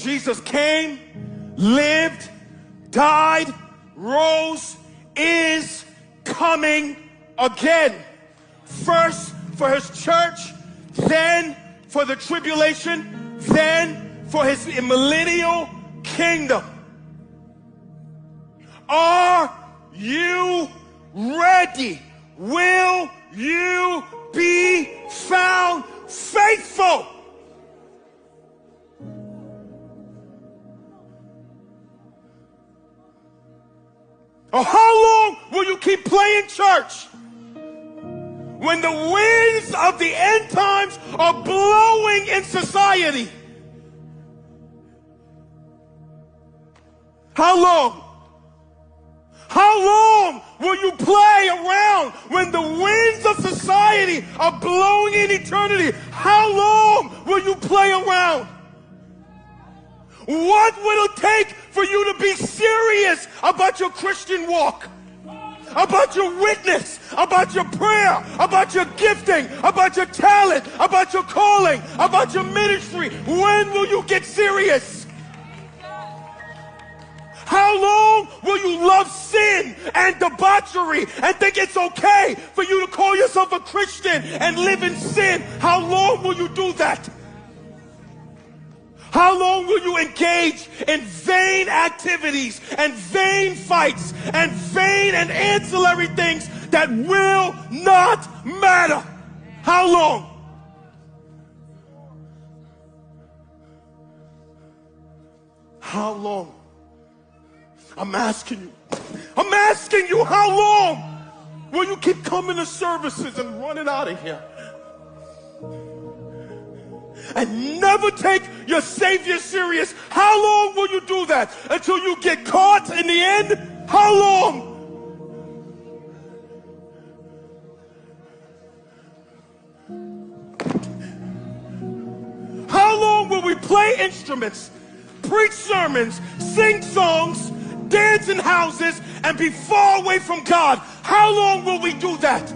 Jesus came, lived, died, rose, is coming again. First for his church, then for the tribulation, then for his millennial kingdom. Are you ready? Will you be found faithful? Or how long will you keep playing church when the winds of the end times are blowing in society? How long? How long will you play around when the winds of society are blowing in eternity? How long will you play around? What will it take for you to be serious about your Christian walk? About your witness, about your prayer, about your gifting, about your talent, about your calling, about your ministry? When will you get serious? How long will you love sin and debauchery and think it's okay for you to call yourself a Christian and live in sin? How long will you do that? How long will you engage in vain activities and vain fights and vain and ancillary things that will not matter? How long? How long? I'm asking you, how long will you keep coming to services and running out of here and never take your Savior serious? How long will you do that? Until you get caught in the end? How long? How long will we play instruments, preach sermons, sing songs, dance in houses, and be far away from God? How long will we do that?